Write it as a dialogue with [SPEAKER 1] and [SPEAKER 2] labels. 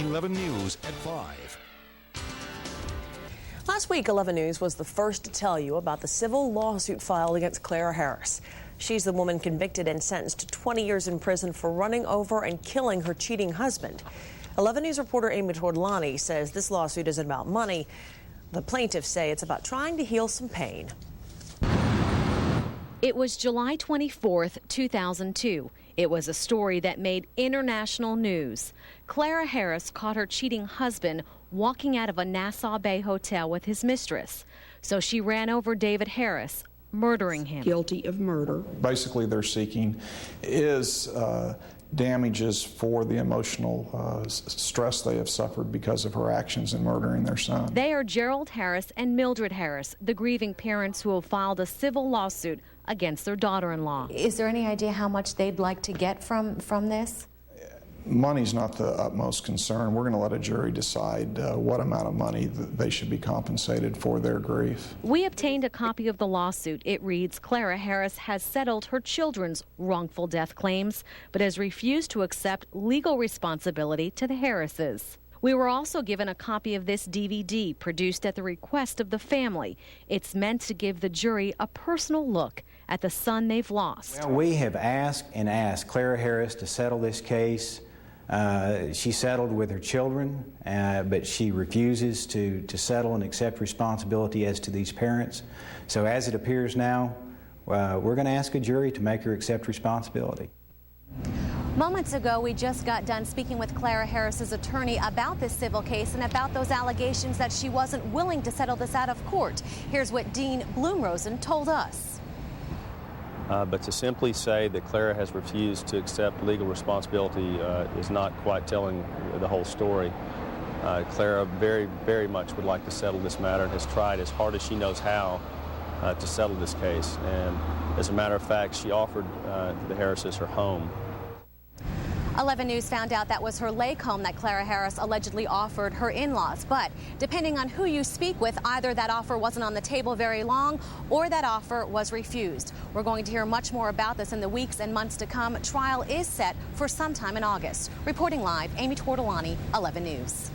[SPEAKER 1] 11 News at 5.
[SPEAKER 2] Last week, 11 News was the first to tell you about the civil lawsuit filed against Clara Harris. She's the woman convicted and sentenced to 20 years in prison for running over and killing her cheating husband. 11 News reporter Amy Tortolani says this lawsuit isn't about money. The plaintiffs say it's about trying to heal some pain.
[SPEAKER 3] It was July 24th, 2002. It was a story that made international news. Clara Harris caught her cheating husband walking out of a NASSAU Bay hotel with his mistress. So she ran over David Harris, murdering him.
[SPEAKER 4] Guilty of murder.
[SPEAKER 5] Basically, they're seeking is damages for the emotional stress they have suffered because of her actions in murdering their son.
[SPEAKER 3] They are Gerald Harris and Mildred Harris, the grieving parents who have filed a civil lawsuit against their daughter-in-law.
[SPEAKER 6] Is there any idea how much they'd like to get from this?
[SPEAKER 5] Money's not the utmost concern. We're going to let a jury decide what amount of money they should be compensated for their grief.
[SPEAKER 3] We obtained a copy of the lawsuit. It reads, Clara Harris has settled her children's wrongful death claims, but has refused to accept legal responsibility to the Harrises. We were also given a copy of this DVD produced at the request of the family. It's meant to give the jury a personal look at the son they've lost.
[SPEAKER 7] Well, we have asked and asked Clara Harris to settle this case. She settled with her children, but she refuses to settle and accept responsibility as to these parents. So as it appears now, we're going to ask a jury to make her accept responsibility.
[SPEAKER 6] Moments ago, we just got done speaking with Clara Harris's attorney about this civil case and about those allegations that she wasn't willing to settle this out of court. Here's what Dean Blumrosen told us.
[SPEAKER 8] But to simply say that Clara has refused to accept legal responsibility is not quite telling the whole story. Clara very, very much would like to settle this matter and has tried as hard as she knows how to settle this case. And as a matter of fact, she offered the Harrises her home.
[SPEAKER 6] 11 News found out that was her lake home that Clara Harris allegedly offered her in-laws. But depending on who you speak with, either that offer wasn't on the table very long or that offer was refused. We're going to hear much more about this in the weeks and months to come. Trial is set for sometime in August. Reporting live, Amy Tortolani, 11 News.